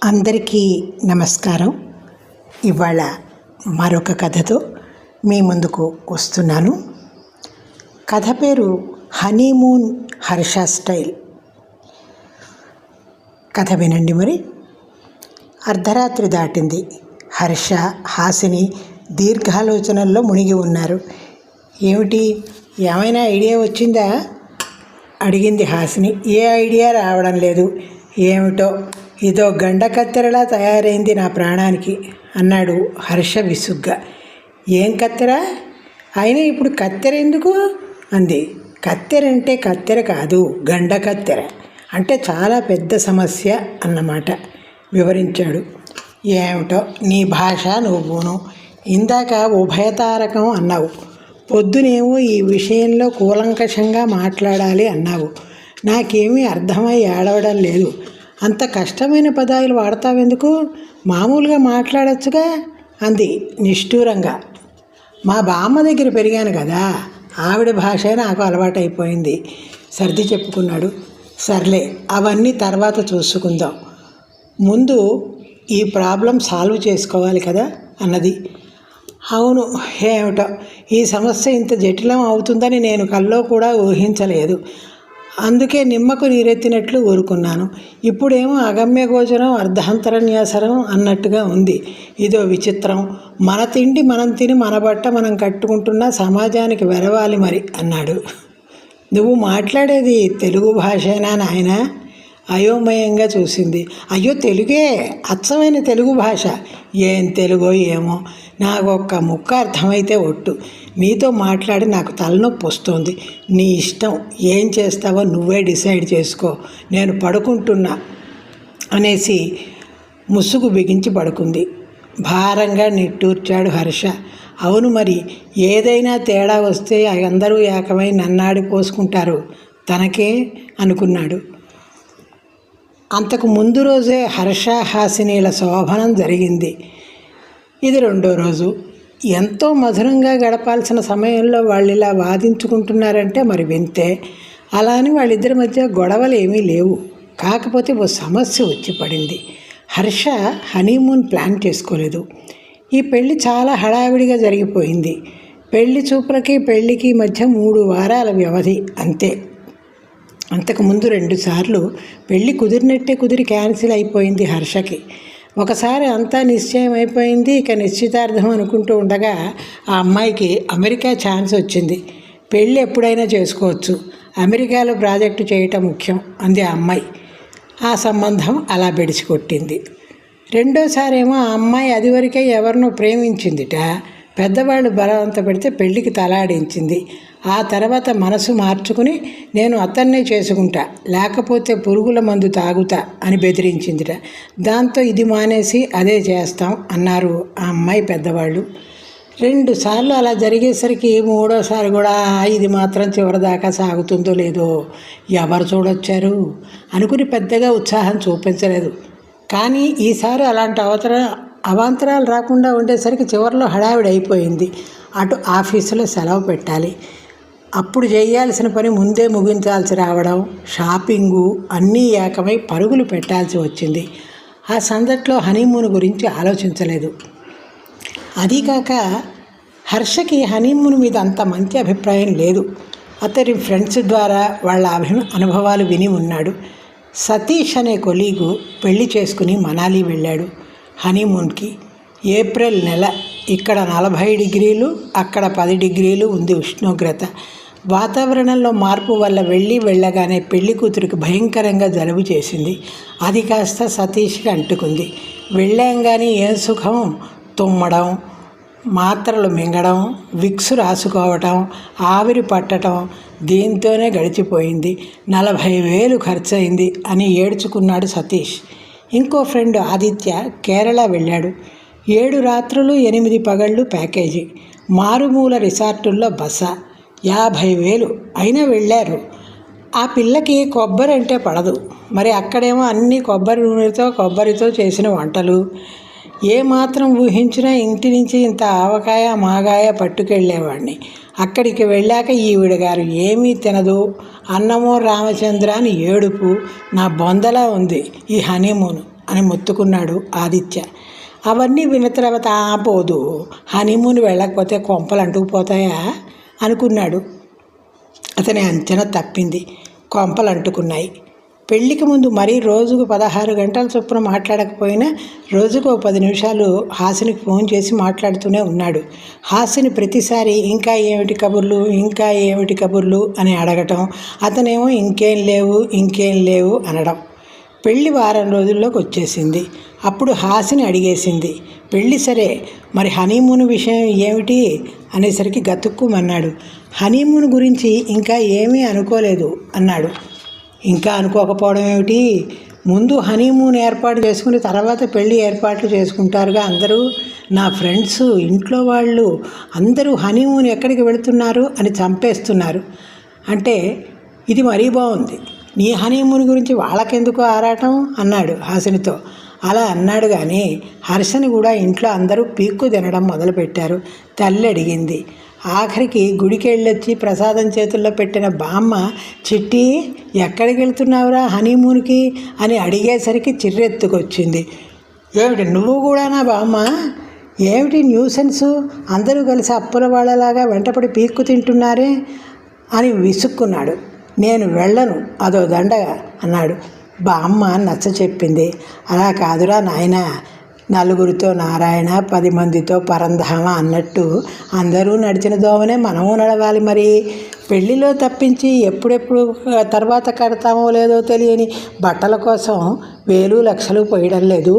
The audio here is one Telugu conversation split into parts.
అందరికీ నమస్కారం. ఇవాళ మరొక కథతో మీ ముందుకు వస్తున్నాను. కథ పేరు హనీమూన్ హర్ష స్టైల్. కథ వినండి. మరి అర్ధరాత్రి దాటింది. హర్ష, హాసిని దీర్ఘాలోచనల్లో మునిగి ఉన్నారు. ఏమైనా ఐడియా వచ్చిందా అడిగింది హాసిని. ఏ ఐడియా రావడం లేదు. ఏమిటో ఇదో గండ కత్తెరలా తయారైంది నా ప్రాణానికి అన్నాడు హర్ష విసుగ్గా. ఏం కత్తెర? అయినా ఇప్పుడు కత్తెర ఎందుకు అంది. కత్తెర అంటే కత్తెర కాదు, గండ కత్తెర అంటే చాలా పెద్ద సమస్య అన్నమాట వివరించాడు. ఏమిటో నీ భాష నువ్వును. ఇందాక ఉభయతారకం అన్నావు, పొద్దునేమో ఈ విషయంలో కూలంకషంగా మాట్లాడాలి అన్నావు. నాకేమీ అర్థమై ఏడవడం లేదు. అంత కష్టమైన పదాలు వాడతావెందుకు? మామూలుగా మాట్లాడచ్చుగా అంది నిష్ఠూరంగా. మా బామ్మ దగ్గర పెరిగాను కదా, ఆవిడ భాష నాకు అలవాటైపోయింది సర్ది చెప్పుకున్నాడు. సర్లే, అవన్నీ తర్వాత చూసుకుందాం, ముందు ఈ ప్రాబ్లం సాల్వ్ చేసుకోవాలి కదా అన్నది. అవును, ఏమిటో ఈ సమస్య ఇంత జటిలం అవుతుందని నేను కల్లో కూడా ఊహించలేదు. అందుకే నిమ్మకు నీరెత్తినట్లు ఊరుకున్నాను. ఇప్పుడేమో అగమ్య గోచరం అర్ధాంతరన్యాసరం అన్నట్టుగా ఉంది. ఇదో విచిత్రం. మన తిండి మనం తిని, మన బట్ట మనం కట్టుకుంటున్నా సమాజానికి వెరవాలి మరి అన్నాడు. నువ్వు మాట్లాడేది తెలుగు భాషేనా నాయనా? అయోమయంగా చూసింది. అయ్యో, తెలుగే, అచ్చమైన తెలుగు భాష. ఏం తెలుగో ఏమో, నాకు ఒక్క ముక్క అర్థమైతే ఒట్టు. నీతో మాట్లాడి నాకు తలనొప్పి వస్తుంది. నీ ఇష్టం, ఏం చేస్తావో నువ్వే డిసైడ్ చేసుకో, నేను పడుకుంటున్నా అనేసి ముసుగు బిగించి పడుకుంది. భారంగా నిట్టూర్చాడు హర్ష. అవును మరి, ఏదైనా తేడా వస్తే అందరూ ఏకమై నన్నాడి పోసుకుంటారు తనకే అనుకున్నాడు. అంతకు ముందు రోజే హర్ష, హాసినీల శోభనం జరిగింది. ఇది రెండో రోజు. ఎంతో మధురంగా గడపాల్సిన సమయంలో వాళ్ళు ఇలా వాదించుకుంటున్నారంటే మరి వింతే. అలా అని వాళ్ళిద్దరి మధ్య గొడవలు ఏమీ లేవు. కాకపోతే ఓ సమస్య వచ్చి పడింది. హర్ష హనీమూన్ ప్లాన్ చేసుకోలేదు. ఈ పెళ్ళి చాలా హడావిడిగా జరిగిపోయింది. పెళ్లి చూపులకి పెళ్ళికి మధ్య 3 వారాల వ్యవధి అంతే. అంతకుముందు 2 సార్లు పెళ్ళి కుదిరినట్టే కుదిరి క్యాన్సిల్ అయిపోయింది హర్షకి. ఒకసారి అంతా నిశ్చయం అయిపోయింది. ఇక నిశ్చితార్థం అనుకుంటూ ఉండగా ఆ అమ్మాయికి అమెరికా ఛాన్స్ వచ్చింది. పెళ్ళి ఎప్పుడైనా చేసుకోవచ్చు, అమెరికాలో ప్రాజెక్టు చేయటం ముఖ్యం అంది ఆ అమ్మాయి. ఆ సంబంధం అలా బెడిసికొట్టింది. రెండోసారేమో ఆ అమ్మాయి అదివరకే ఎవరినో ప్రేమించిందిట. పెద్దవాళ్ళు బలవంత పెడితే పెళ్ళికి తలాడించింది. ఆ తర్వాత మనసు మార్చుకుని నేను అతన్నే చేసుకుంటా, లేకపోతే పురుగుల మందు తాగుతా అని బెదిరించిందిట. దాంతో ఇది మానేసి అదే చేస్తాం అన్నారు ఆ అమ్మాయి పెద్దవాళ్ళు. 2 సార్లు అలా జరిగేసరికి మూడోసారి కూడా ఇది మాత్రం చివరిదాకా సాగుతుందో లేదో ఎవరు చూడొచ్చారు అనుకుని పెద్దగా ఉత్సాహం చూపించలేదు. కానీ ఈసారి అలాంటి అవాంతరాలు రాకుండా ఉండేసరికి చివరిలో హడావిడి అయిపోయింది. అటు ఆఫీసులో సెలవు పెట్టాలి, అప్పుడు చేయాల్సిన పని ముందే ముగించాల్సి రావడం, షాపింగు అన్నీ ఏకమై పరుగులు పెట్టాల్సి వచ్చింది. ఆ సందట్లో హనీమూన్ గురించి ఆలోచించలేదు. అదీకాక హర్షకి హనీమూన్ మీద అంత మంచి అభిప్రాయం లేదు. అతని ఫ్రెండ్స్ ద్వారా వాళ్ళ అనుభవాలు విని ఉన్నాడు. సతీష్ అనే కొలీగు పెళ్లి చేసుకుని మనాలి వెళ్ళాడు హనీమూన్కి. ఏప్రిల్ నెల. ఇక్కడ 40 డిగ్రీలు, అక్కడ 10 డిగ్రీలు ఉంది ఉష్ణోగ్రత. వాతావరణంలో మార్పు వల్ల వెళ్ళగానే పెళ్లి కూతురికి భయంకరంగా జలుబు చేసింది. అది కాస్త సతీష్కి అంటుకుంది. వెళ్ళంగానే ఏం సుఖం, తుమ్మడం, మాత్రలు మింగడం, విక్స్ రాసుకోవటం, ఆవిరి పట్టడం, దీంతోనే గడిచిపోయింది. 40,000 ఖర్చయింది అని ఏడ్చుకున్నాడు సతీష్. ఇంకో ఫ్రెండ్ ఆదిత్య కేరళ వెళ్ళాడు. 7 రాత్రులు 8 పగళ్ళు ప్యాకేజీ, మారుమూల రిసార్టుల్లో బస, 50,000 అయినా వెళ్ళారు. ఆ పిల్లకి కొబ్బరి అంటే పడదు. మరి అక్కడేమో అన్నీ కొబ్బరి నూనెతో, కొబ్బరితో చేసిన వంటలు. ఏమాత్రం ఊహించినా ఇంటి నుంచి ఇంత ఆవకాయ మాగాయ పట్టుకెళ్ళేవాడిని. అక్కడికి వెళ్ళాక ఈవిడ గారు ఏమీ తినదు, అన్నమో రామచంద్ర అని ఏడుపు. నా బొందలా ఉంది ఈ హనీమూన్ అని మొత్తుకున్నాడు ఆదిత్య. అవన్నీ విన్న తర్వాత పోదు, హనీమూన్ వెళ్ళకపోతే కొంపలు అంటుకుపోతాయా అనుకున్నాడు. అతని అంచనా తప్పింది. కొంపలు అంటుకున్నాయి. పెళ్లికి ముందు మరీ రోజుకు 16 గంటల చొప్పున మాట్లాడకపోయినా రోజుకు 10 నిమిషాలు హాసినికి ఫోన్ చేసి మాట్లాడుతూనే ఉన్నాడు. హాసిని ప్రతిసారి ఇంకా ఏమిటి కబుర్లు అని అడగటం, అతనేమో ఇంకేం లేవు అనడం. పెళ్ళి వారం రోజుల్లోకి వచ్చేసింది. అప్పుడు హాసిని అడిగేసింది, పెళ్ళి సరే, మరి హనీమూన్ విషయం ఏమిటి అనేసరికి గతుక్కుమన్నాడు. హనీమూన్ గురించి ఇంకా ఏమీ అనుకోలేదు అన్నాడు. ఇంకా అనుకోకపోవడం ఏమిటి? ముందు హనీమూన్ ఏర్పాటు చేసుకుని తర్వాత పెళ్ళి ఏర్పాట్లు చేసుకుంటారుగా అందరూ. నా ఫ్రెండ్స్, ఇంట్లో వాళ్ళు అందరూ హనీమూన్ ఎక్కడికి వెళుతున్నారు అని చంపేస్తున్నారు. అంటే ఇది మరీ బాగుంది. నీ హనీమూన్ గురించి వాళ్ళకెందుకు ఆరాటం అన్నాడు హాసినితో. అలా అన్నాడు కానీ హర్షని కూడా ఇంట్లో అందరూ పీక్కు తినడం మొదలుపెట్టారు. తల్లి అడిగింది. ఆఖరికి గుడికి వెళ్ళొచ్చి ప్రసాదం చేతుల్లో పెట్టిన బామ్మ, చిట్టి ఎక్కడికి వెళ్తున్నావురా హనీమూన్కి అని అడిగేసరికి చిర్రెత్తుకొచ్చింది. ఏమిటి నువ్వు కూడానా బామ్మ? ఏమిటి న్యూసెన్సు, అందరూ కలిసి అప్పుల వాళ్ళలాగా వెంటపడి పీక్కు తింటున్నారే అని విసుక్కున్నాడు. నేను వెళ్ళను, అదో దండగా అన్నాడు. బామ్మ నచ్చ చెప్పింది. అలా కాదురా నాయనా, నలుగురితో నారాయణ 10 మందితో పరంధామ అన్నట్టు అందరూ నడిచిన దోవనే మనము నడవాలి. మరి పెళ్ళిలో తప్పించి ఎప్పుడెప్పుడు తర్వాత కడతామో లేదో తెలియని బట్టల కోసం 1000 లక్షలు పోయడం లేదు.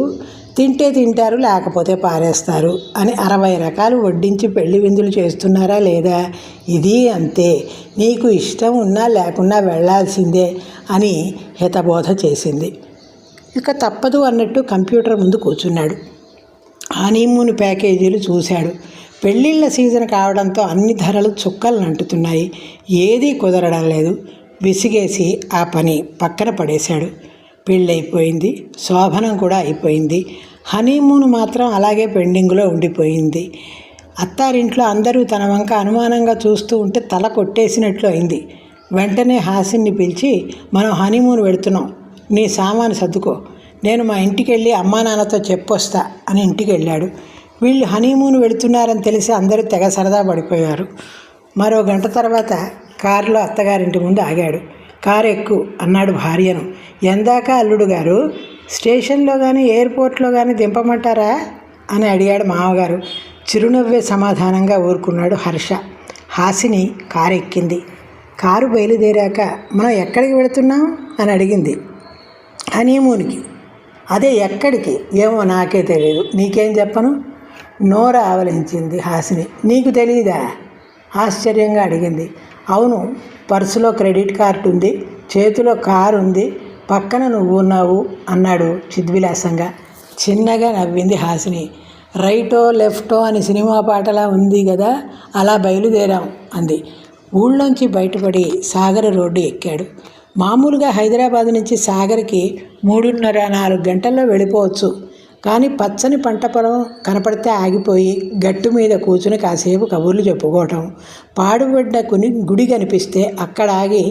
తింటే తింటారు, లేకపోతే పారేస్తారు అని 60 రకాలు వడ్డించి పెళ్లి విందులు చేస్తున్నారా లేదా? ఇది అంతే. నీకు ఇష్టం ఉన్నా లేకున్నా వెళ్ళాల్సిందే అని హితబోధ చేసింది. ఇక తప్పదు అన్నట్టు కంప్యూటర్ ముందు కూర్చున్నాడు. హనీమూన్ ప్యాకేజీలు చూశాడు. పెళ్ళిళ్ళ సీజన్ కావడంతో అన్ని ధరలు చుక్కలు అంటుతున్నాయి. ఏదీ కుదరడం లేదు. విసిగేసి ఆ పని పక్కన పడేశాడు. పెళ్ళైపోయింది, శోభనం కూడా అయిపోయింది. హనీమూన్ మాత్రం అలాగే పెండింగ్లో ఉండిపోయింది. అత్తారింట్లో అందరూ తన వంక అనుమానంగా చూస్తూ ఉంటే తల కొట్టేసినట్లు అయింది. వెంటనే హాసిన్ని పిలిచి, మనం హనీమూన్ వెళుతున్నాం, నీ సామాను సర్దుకో, నేను మా ఇంటికి వెళ్ళి అమ్మా నాన్నతో చెప్పొస్తా అని ఇంటికి వెళ్ళాడు. వీళ్ళు హనీమూన్ వెళుతున్నారని తెలిసి అందరూ తెగ సరదా పడిపోయారు. మరో గంట తర్వాత కారులో అత్తగారింటి ముందు ఆగాడు. కారు ఎక్కు అన్నాడు భార్యను. ఎందాక అల్లుడు గారు, స్టేషన్లో కానీ ఎయిర్పోర్ట్లో కానీ దింపమంటారా అని అడిగాడు మామగారు. చిరునవ్వే సమాధానంగా ఊరుకున్నాడు హర్ష. హాసిని కారు ఎక్కింది. కారు బయలుదేరాక మనం ఎక్కడికి వెళుతున్నాం అని అడిగింది. హనీమూన్కి. అదే ఎక్కడికి ఏమో నాకే తెలియదు, నీకేం చెప్పను? నోరు ఆవలించింది హాసిని. నీకు తెలియదా? ఆశ్చర్యంగా అడిగింది. అవును, పర్సులో క్రెడిట్ కార్డు ఉంది, చేతిలో కారు ఉంది, పక్కన నువ్వు ఉన్నావు అన్నాడు చిద్విలాసంగా. చిన్నగా నవ్వింది హాసిని. రైటో లెఫ్టో అని సినిమా పాటలా ఉంది కదా, అలా బయలుదేరాం అంది. ఊళ్ళోంచి బయటపడి సాగర్ రోడ్డు ఎక్కాడు. మామూలుగా హైదరాబాద్ నుంచి సాగర్కి 3:30-4 గంటల్లో వెళ్ళిపోవచ్చు. కానీ పచ్చని పంట పొలం కనపడితే ఆగిపోయి గట్టు మీద కూర్చుని కాసేపు కబుర్లు చెప్పుకోవటం, పాడుబడ్డ గుడి కనిపిస్తే అక్కడ ఆగి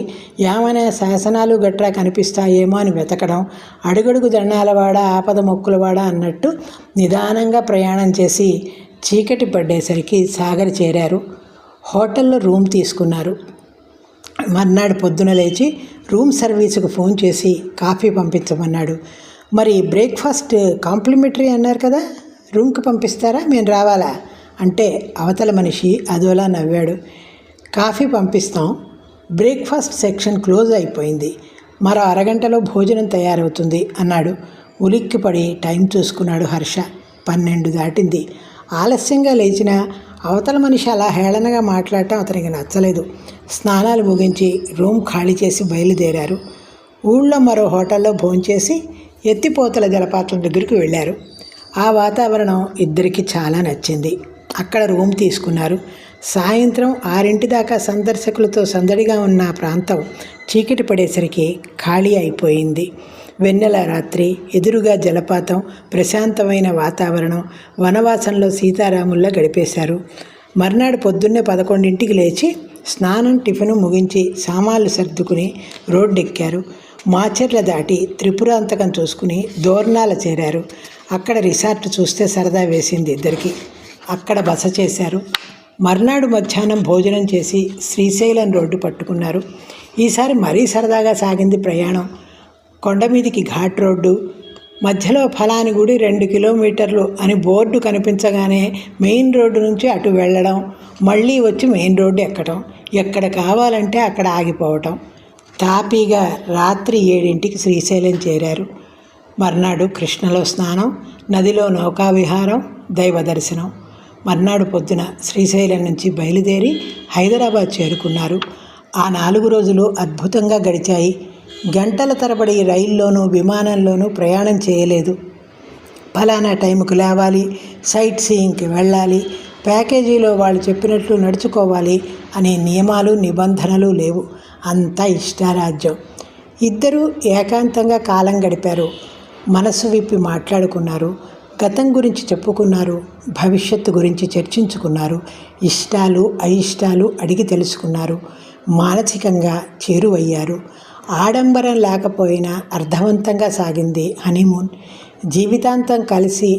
ఏమైనా శాసనాలు గట్రా కనిపిస్తాయేమో అని వెతకడం, అడుగడుగు దండాలవాడ ఆపద మొక్కులవాడ అన్నట్టు నిదానంగా ప్రయాణం చేసి చీకటి పడ్డేసరికి సాగర్ చేరారు. హోటల్లో రూమ్ తీసుకున్నారు. మర్నాడు పొద్దున లేచి రూమ్ సర్వీసుకు ఫోన్ చేసి కాఫీ పంపించమన్నాడు. మరి బ్రేక్ఫాస్ట్ కాంప్లిమెంటరీ అన్నారు కదా, రూమ్కి పంపిస్తారా, మేము రావాలా అంటే అవతల మనిషి అదోలా నవ్వాడు. కాఫీ పంపిస్తాం, బ్రేక్ఫాస్ట్ సెక్షన్ క్లోజ్ అయిపోయింది, మరో అరగంటలో భోజనం తయారవుతుంది అన్నాడు. ఉలిక్కిపడి టైం చూసుకున్నాడు హర్ష. 12 దాటింది. ఆలస్యంగా లేచిన అవతల మనిషి అలా హేళనగా మాట్లాడటం అతనికి నచ్చలేదు. స్నానాలు ముగించి రూమ్ ఖాళీ చేసి బయలుదేరారు. ఊళ్ళో మరో హోటల్లో భోంచేసి ఎత్తిపోతల జలపాతం దగ్గరికి వెళ్ళారు. ఆ వాతావరణం ఇద్దరికి చాలా నచ్చింది. అక్కడ రూమ్ తీసుకున్నారు. సాయంత్రం 6 దాకా సందర్శకులతో సందడిగా ఉన్న ప్రాంతం చీకటి పడేసరికి ఖాళీ అయిపోయింది. వెన్నెల రాత్రి, ఎదురుగా జలపాతం, ప్రశాంతమైన వాతావరణం, వనవాసంలో సీతారాముల్లా గడిపేశారు. మర్నాడు పొద్దున్నే 11ంటికి లేచి స్నానం టిఫిను ముగించి సామాన్లు సర్దుకుని రోడ్డెక్కారు. మాచర్ల దాటి త్రిపురాంతకం చూసుకుని దోర్నాల చేరారు. అక్కడ రిసార్ట్ చూస్తే సరదా వేసింది ఇద్దరికి. అక్కడ బస చేశారు. మర్నాడు మధ్యాహ్నం భోజనం చేసి శ్రీశైలం రోడ్డు పట్టుకున్నారు. ఈసారి మరీ సరదాగా సాగింది ప్రయాణం. కొండ మీదికి ఘాట్ రోడ్డు, మధ్యలో ఫలాని గుడి 2 కిలోమీటర్లు అని బోర్డు కనిపించగానే మెయిన్ రోడ్డు నుంచి అటు వెళ్ళడం, మళ్ళీ వచ్చి మెయిన్ రోడ్డు ఎక్కడం, ఎక్కడ కావాలంటే అక్కడ ఆగిపోవటం. తాపీగా రాత్రి 7ంటికి శ్రీశైలం చేరారు. మర్నాడు కృష్ణలో స్నానం, నదిలో నౌకా విహారం, దైవ దర్శనం. మర్నాడు పొద్దున శ్రీశైలం నుంచి బయలుదేరి హైదరాబాద్ చేరుకున్నారు. ఆ 4 రోజులు అద్భుతంగా గడిచాయి. గంటల తరబడి రైల్లోనూ విమానంలోనూ ప్రయాణం చేయలేదు. ఫలానా టైంకు లేవాలి, సైట్ సీయింగ్కి వెళ్ళాలి, ప్యాకేజీలో వాళ్ళు చెప్పినట్లు నడుచుకోవాలి అనే నియమాలు నిబంధనలు లేవు. అంతా ఇష్టారాజ్యం. ఇద్దరూ ఏకాంతంగా కాలం గడిపారు. మనసు విప్పి మాట్లాడుకున్నారు. గతం గురించి చెప్పుకున్నారు. భవిష్యత్తు గురించి చర్చించుకున్నారు. ఇష్టాలు అయిష్టాలు అడిగి తెలుసుకున్నారు. మానసికంగా చేరువయ్యారు. ఆడంబరం లేకపోయినా అర్థవంతంగా సాగింది హనీమూన్. జీవితాంతం కలిసి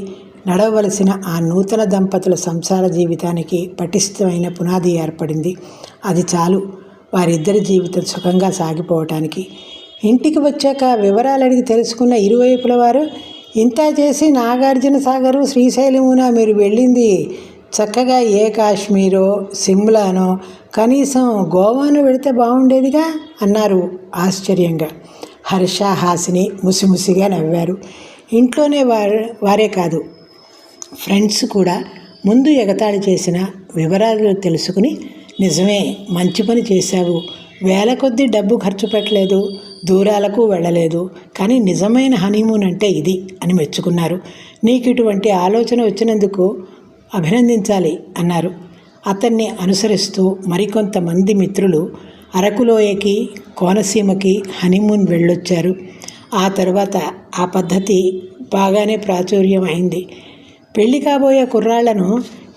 నడవలసిన ఆ నూతన దంపతుల సంసార జీవితానికి పటిష్టమైన పునాది ఏర్పడింది. అది చాలు వారిద్దరి జీవితం సుఖంగా సాగిపోవటానికి. ఇంటికి వచ్చాక వివరాలు అడిగి తెలుసుకున్న ఇరువైపుల వారు, ఇంత చేసి నాగార్జున సాగరు శ్రీశైలమున మీరు వెళ్ళింది చక్కగా ఏ కాశ్మీరో సిమ్లానో కనీసం గోవాను వెళితే బాగుండేదిగా అన్నారు ఆశ్చర్యంగా. హర్ష హాసిని ముసిముసిగా నవ్వారు. ఇంట్లోనే వారే కాదు, ఫ్రెండ్స్ కూడా ముందు ఎగతాళి చేసిన వివరాలు తెలుసుకుని, నిజమే మంచి పని చేశావు, వేల కొద్దీ డబ్బు ఖర్చు పెట్టలేదు, దూరాలకు వెళ్ళలేదు, కానీ నిజమైన హనీమూన్ అంటే ఇది అని మెచ్చుకున్నారు. నీకు ఇటువంటి ఆలోచన వచ్చినందుకు అభినందించాలి అన్నారు. అతన్ని అనుసరిస్తూ మరికొంతమంది మిత్రులు అరకులోయకి కోనసీమకి హనీమూన్ వెళ్ళొచ్చారు. ఆ తర్వాత ఆ పద్ధతి బాగానే ప్రాచుర్యం అయింది. పెళ్లి కాబోయే కుర్రాళ్లను,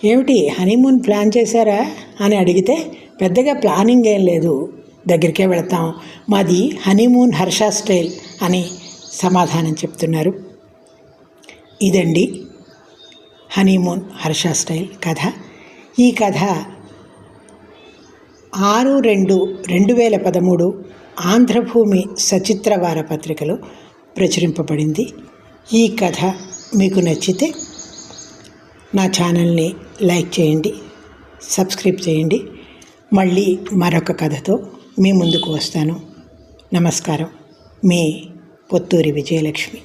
ఏమిటి హనీమూన్ ప్లాన్ చేశారా అని అడిగితే, పెద్దగా ప్లానింగ్ ఏం లేదు, దగ్గరికే వెళతాం, మాది హనీమూన్ హర్ష స్టైల్ అని సమాధానం చెప్తున్నారు. ఇదండి హనీమూన్ హర్ష స్టైల్ కథ. ఈ కథ 6/2/2013 ఆంధ్రభూమి సచిత్ర వారపత్రికలో ప్రచురింపబడింది. ఈ కథ మీకు నచ్చితే నా ఛానల్ని లైక్ చేయండి, సబ్స్క్రైబ్ చేయండి. మళ్ళీ మరొక కథతో మీ ముందుకు వస్తాను. నమస్కారం. మీ పొత్తూరి విజయలక్ష్మి.